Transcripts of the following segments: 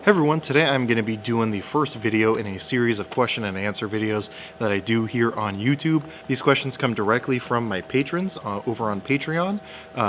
Hey everyone, today I'm going to be doing the first video in a series of question and answer videos that I do here on YouTube. These questions come directly from my patrons over on Patreon.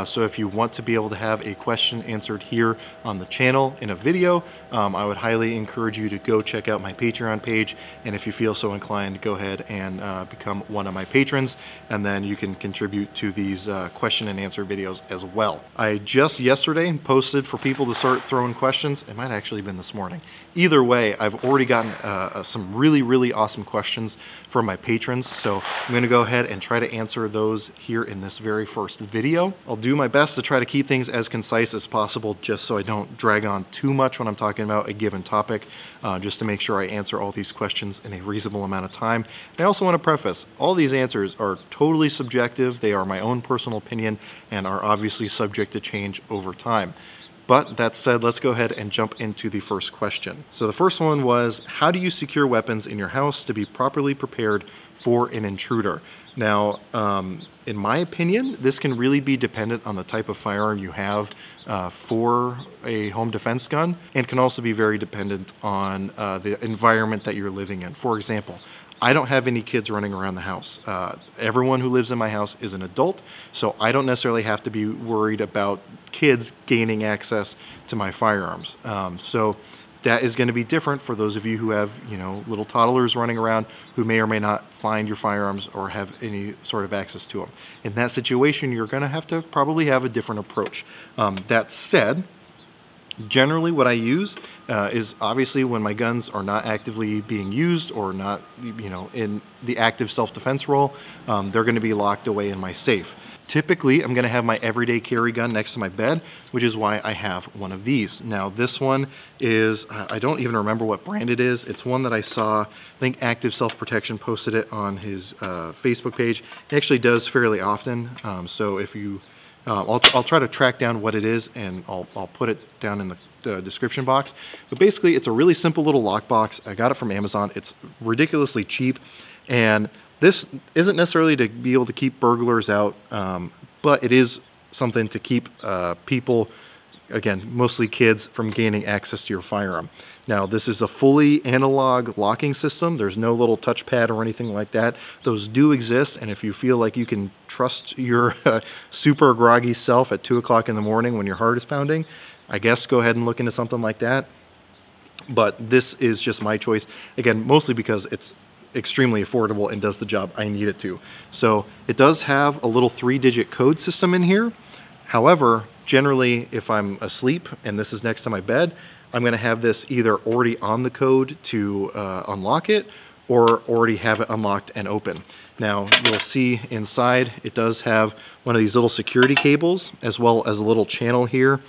So if you want to be able to have a question answered here on the channel in a video, I would highly encourage you to go check out my Patreon page. And if you feel so inclined, go ahead and become one of my patrons, and then you can contribute to these question and answer videos as well. I just yesterday posted for people to start throwing questions. It might have actually been this morning. Either way, I've already gotten some really awesome questions from my patrons, so I'm going to go ahead and try to answer those here in this very first video. I'll do my best to try to keep things as concise as possible, just so I don't drag on too much when I'm talking about a given topic, just to make sure I answer all these questions in a reasonable amount of time. And I also want to preface, all these answers are totally subjective. They are my own personal opinion and are obviously subject to change over time. But that said, let's go ahead and jump into the first question. So the first one was, how do you secure weapons in your house to be properly prepared for an intruder? Now, in my opinion, this can really be dependent on the type of firearm you have for a home defense gun, and can also be very dependent on the environment that you're living in. For example, I don't have any kids running around the house. Everyone who lives in my house is an adult, so I don't necessarily have to be worried about kids gaining access to my firearms. So that is going to be different for those of you who have, little toddlers running around who may or may not find your firearms or have any sort of access to them. In that situation, you're going to have to probably have a different approach. That said, generally what I use is obviously when my guns are not actively being used or not, in the active self-defense role, they're going to be locked away in my safe. Typically, I'm going to have my everyday carry gun next to my bed, which is why I have one of these. Now, this one is, I don't even remember what brand it is. It's one that I saw, I think Active Self-Protection posted it on his Facebook page. He actually does fairly often, so if you I'll try to track down what it is, and I'll put it down in the description box. But basically, it's a really simple little lockbox. I got it from Amazon. It's ridiculously cheap, and this isn't necessarily to be able to keep burglars out, but it is something to keep people, again, mostly kids, from gaining access to your firearm. Now, this is a fully analog locking system. There's no little touchpad or anything like that. Those do exist, and if you feel like you can trust your super groggy self at 2 o'clock in the morning when your heart is pounding, I guess go ahead and look into something like that. But this is just my choice, again, mostly because it's extremely affordable and does the job I need it to. So it does have a little 3-digit code system in here. However, generally, if I'm asleep and this is next to my bed, I'm going to have this either already on the code to unlock it, or already have it unlocked and open. Now, you'll see inside it does have one of these little security cables, as well as a little channel here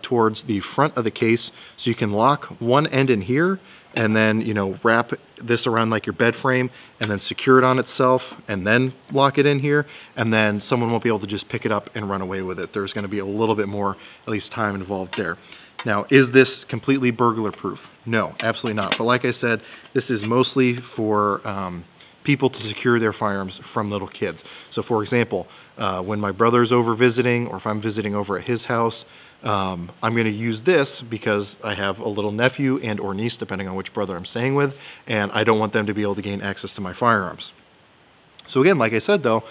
towards the front of the case, so you can lock one end in here, and then wrap this around like your bed frame, and then secure it on itself, and then lock it in here, and then someone won't be able to just pick it up and run away with it. There's going to be a little bit more, at least, time involved there. Now, is this completely burglar proof? No, absolutely not. But like I said, this is mostly for people to secure their firearms from little kids. So for example, when my brother's over visiting, or if I'm visiting over at his house, I'm going to use this because I have a little nephew and or niece, depending on which brother I'm staying with, and I don't want them to be able to gain access to my firearms. So again, like I said though,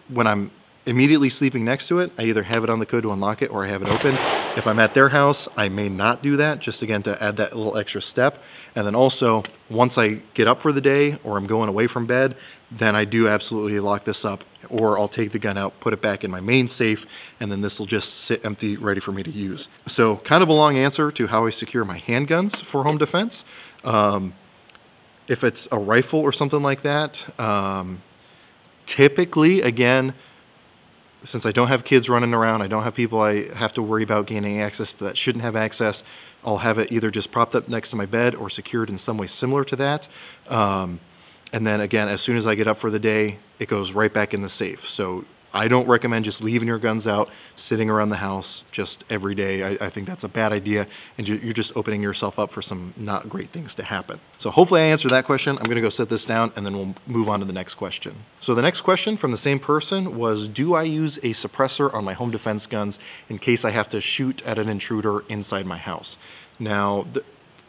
when I'm immediately sleeping next to it, I either have it on the code to unlock it or I have it open. If I'm at their house, I may not do that, just again to add that little extra step. And then also, once I get up for the day or I'm going away from bed, then I do absolutely lock this up, or I'll take the gun out, put it back in my main safe, and then this will just sit empty, ready for me to use. So kind of a long answer to how I secure my handguns for home defense. If it's a rifle or something like that, typically, again, since I don't have kids running around, I don't have people I have to worry about gaining access to that shouldn't have access, I'll have it either just propped up next to my bed or secured in some way similar to that. And then again, as soon as I get up for the day, it goes right back in the safe. So I don't recommend just leaving your guns out, sitting around the house just every day. I think that's a bad idea, and you're just opening yourself up for some not great things to happen. So hopefully I answered that question. I'm gonna go set this down, and then we'll move on to the next question. So the next question from the same person was, do I use a suppressor on my home defense guns in case I have to shoot at an intruder inside my house? Now,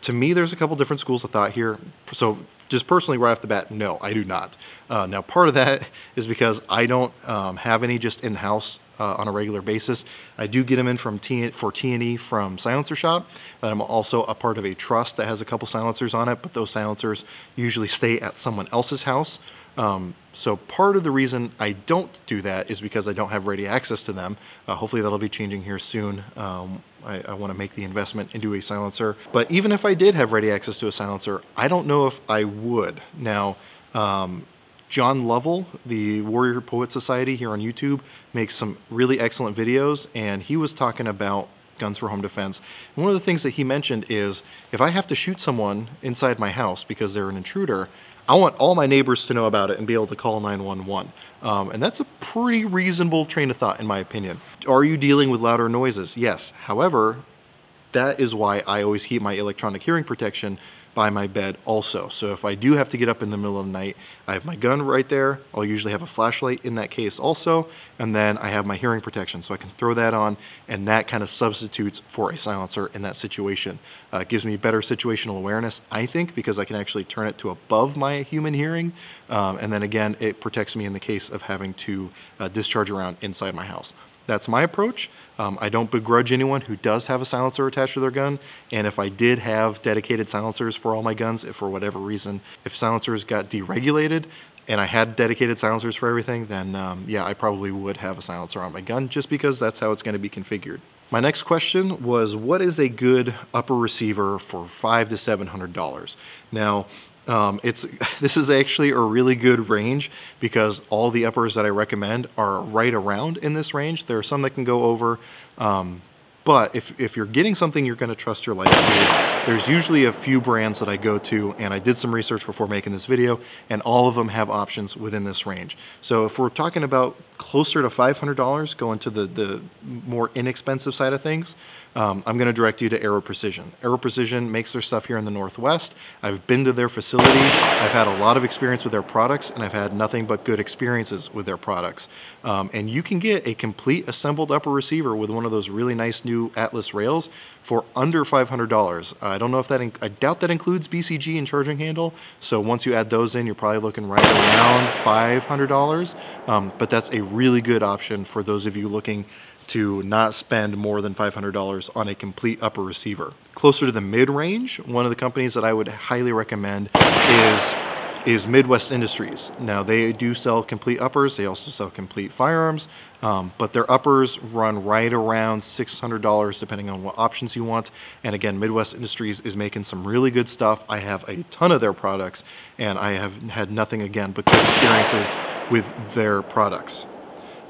To me, there's a couple different schools of thought here. So just personally, right off the bat, no, I do not. Now, part of that is because I don't have any just in-house on a regular basis. I do get them in from for T&E from Silencer Shop. I'm also a part of a trust that has a couple silencers on it, but those silencers usually stay at someone else's house. So part of the reason I don't do that is because I don't have ready access to them. Hopefully that'll be changing here soon. I want to make the investment into a silencer. But even if I did have ready access to a silencer, I don't know if I would. Now, John Lovell, the Warrior Poet Society here on YouTube, makes some really excellent videos, and he was talking about guns for home defense. And one of the things that he mentioned is, if I have to shoot someone inside my house because they're an intruder, I want all my neighbors to know about it and be able to call 911. And that's a pretty reasonable train of thought, in my opinion. Are you dealing with louder noises? Yes. However, that is why I always keep my electronic hearing protection by my bed also. So if I do have to get up in the middle of the night, I have my gun right there. I'll usually have a flashlight in that case also, and then I have my hearing protection, so I can throw that on, and that kind of substitutes for a silencer in that situation. It gives me better situational awareness, I think, because I can actually turn it to above my human hearing, and then again, it protects me in the case of having to discharge around inside my house. That's my approach. I don't begrudge anyone who does have a silencer attached to their gun, and if I did have dedicated silencers for all my guns, if for whatever reason, if silencers got deregulated and I had dedicated silencers for everything, then yeah, I probably would have a silencer on my gun just because that's how it's going to be configured. My next question was, what is a good upper receiver for $500 to $700? Now, this is actually a really good range because all the uppers that I recommend are right around in this range. There are some that can go over, but if you're getting something you're going to trust your life to, there's usually a few brands that I go to, and I did some research before making this video, and all of them have options within this range. So if we're talking about closer to $500, going to the more inexpensive side of things, I'm going to direct you to Aero Precision. Aero Precision makes their stuff here in the Northwest. I've been to their facility. I've had a lot of experience with their products, and I've had nothing but good experiences with their products. And you can get a complete assembled upper receiver with one of those really nice new Atlas rails for under $500. I don't know if that, I doubt that includes BCG and charging handle. So once you add those in, you're probably looking right around $500. But that's a really good option for those of you looking to not spend more than $500 on a complete upper receiver. Closer to the mid-range, one of the companies that I would highly recommend is Midwest Industries. Now, they do sell complete uppers. They also sell complete firearms, but their uppers run right around $600 depending on what options you want. And again, Midwest Industries is making some really good stuff. I have a ton of their products, and I have had nothing, again, but good experiences with their products.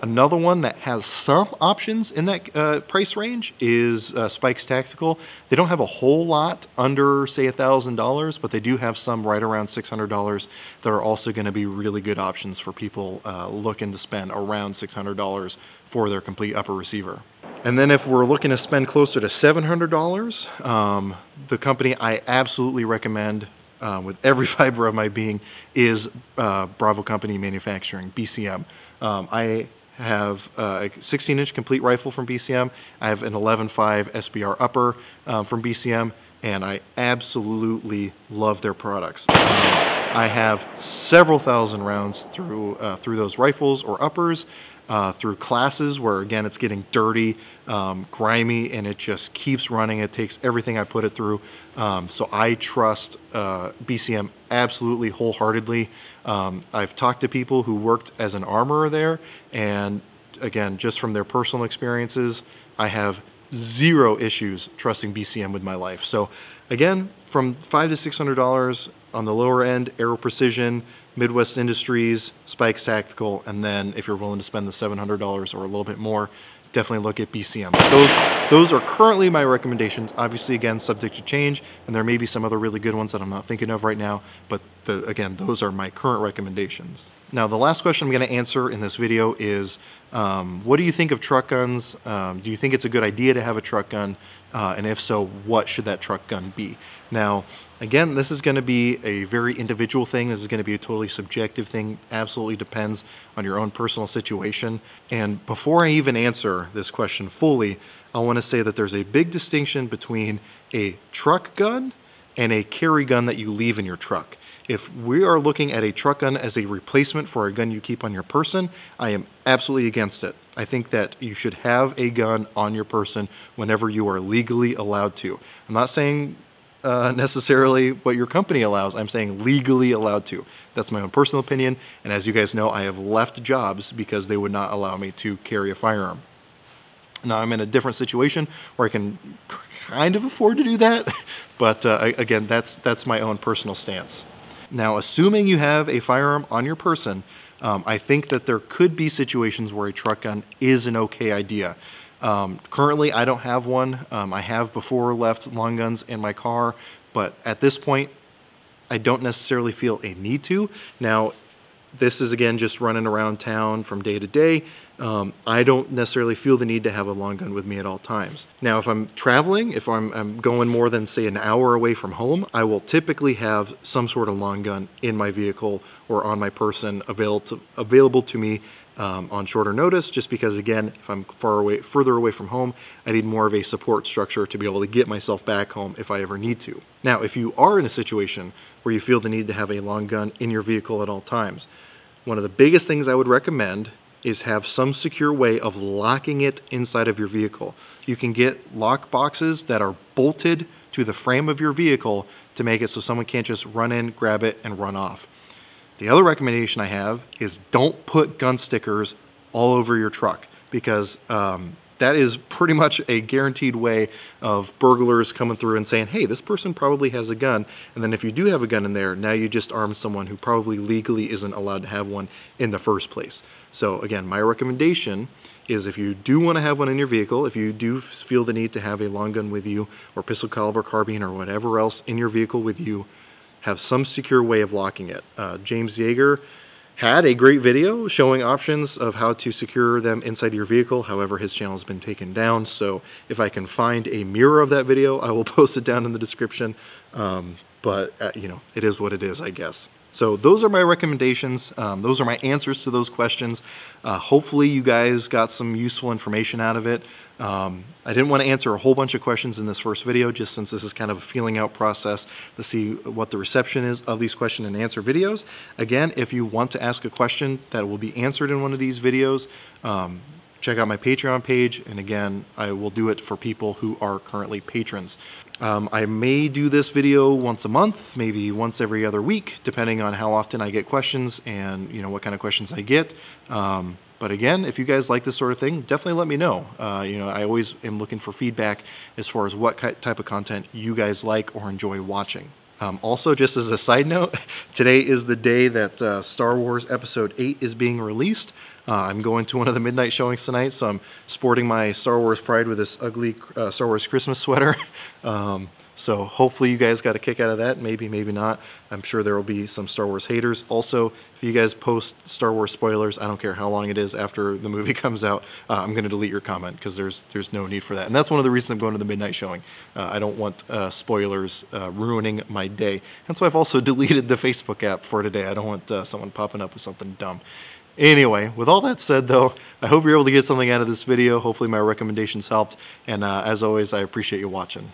Another one that has some options in that price range is Spikes Tactical. They don't have a whole lot under, say, $1,000, but they do have some right around $600 that are also going to be really good options for people looking to spend around $600 for their complete upper receiver. And then if we're looking to spend closer to $700, the company I absolutely recommend with every fiber of my being is Bravo Company Manufacturing, BCM. I have a 16-inch complete rifle from BCM. I have an 11.5 SBR upper from BCM, and I absolutely love their products. I have several thousand rounds through those rifles or uppers, through classes where, again, it's getting dirty, grimy, and it just keeps running. It takes everything I put it through. So I trust BCM absolutely wholeheartedly. I've talked to people who worked as an armorer there, and again, just from their personal experiences, I have zero issues trusting BCM with my life. So again, from $500 to $600 on the lower end, Aero Precision, Midwest Industries, Spikes Tactical, and then if you're willing to spend the $700 or a little bit more, definitely look at BCM. Those are currently my recommendations. Obviously, again, subject to change, and there may be some other really good ones that I'm not thinking of right now, but again, those are my current recommendations. Now, the last question I'm going to answer in this video is, what do you think of truck guns? Do you think it's a good idea to have a truck gun? And if so, what should that truck gun be? Now, again, this is going to be a very individual thing. This is going to be a totally subjective thing. Absolutely depends on your own personal situation. And before I even answer this question fully, I want to say that there's a big distinction between a truck gun and a carry gun that you leave in your truck. If we are looking at a truck gun as a replacement for a gun you keep on your person, I am absolutely against it. I think that you should have a gun on your person whenever you are legally allowed to. I'm not saying necessarily what your company allows. I'm saying legally allowed to. That's my own personal opinion, and as you guys know, I have left jobs because they would not allow me to carry a firearm. Now I'm in a different situation where I can kind of afford to do that, but again, that's my own personal stance. Now, assuming you have a firearm on your person, I think that there could be situations where a truck gun is an okay idea. Currently, I don't have one. I have before left long guns in my car, but at this point, I don't necessarily feel a need to. Now, this is again just running around town from day to day. I don't necessarily feel the need to have a long gun with me at all times. Now, if I'm traveling, if I'm going more than say an hour away from home, I will typically have some sort of long gun in my vehicle or on my person available to me on shorter notice, just because again, if I'm further away from home, I need more of a support structure to be able to get myself back home if I ever need to. Now, if you are in a situation where you feel the need to have a long gun in your vehicle at all times, one of the biggest things I would recommend is have some secure way of locking it inside of your vehicle. You can get lock boxes that are bolted to the frame of your vehicle to make it so someone can't just run in, grab it, and run off. The other recommendation I have is don't put gun stickers all over your truck, because that is pretty much a guaranteed way of burglars coming through and saying, hey, this person probably has a gun. And then if you do have a gun in there, now you just armed someone who probably legally isn't allowed to have one in the first place. So again, my recommendation is if you do want to have one in your vehicle, if you do feel the need to have a long gun with you, or pistol caliber carbine, or whatever else in your vehicle with you, have some secure way of locking it. James Yeager had a great video showing options of how to secure them inside your vehicle. However, his channel has been taken down, so if I can find a mirror of that video, I will post it down in the description. But you know, it is what it is, I guess. So those are my recommendations. Those are my answers to those questions. Hopefully you guys got some useful information out of it. I didn't want to answer a whole bunch of questions in this first video, just since this is kind of a feeling out process to see what the reception is of these question and answer videos. Again, if you want to ask a question that will be answered in one of these videos, check out my Patreon page, and again, I will do it for people who are currently patrons. I may do this video once a month, maybe once every other week, depending on how often I get questions and you know what kind of questions I get. But again, if you guys like this sort of thing, definitely let me know. You know, I always am looking for feedback as far as what type of content you guys like or enjoy watching. Also, just as a side note, today is the day that Star Wars Episode 8 is being released. I'm going to one of the midnight showings tonight, so I'm sporting my Star Wars pride with this ugly Star Wars Christmas sweater. So hopefully you guys got a kick out of that. Maybe, maybe not. I'm sure there will be some Star Wars haters. Also, if you guys post Star Wars spoilers, I don't care how long it is after the movie comes out, I'm going to delete your comment because there's no need for that. And that's one of the reasons I'm going to the midnight showing. I don't want spoilers ruining my day. That's why I've also deleted the Facebook app for today. I don't want someone popping up with something dumb. Anyway, with all that said though, I hope you're able to get something out of this video. Hopefully my recommendations helped. And as always, I appreciate you watching.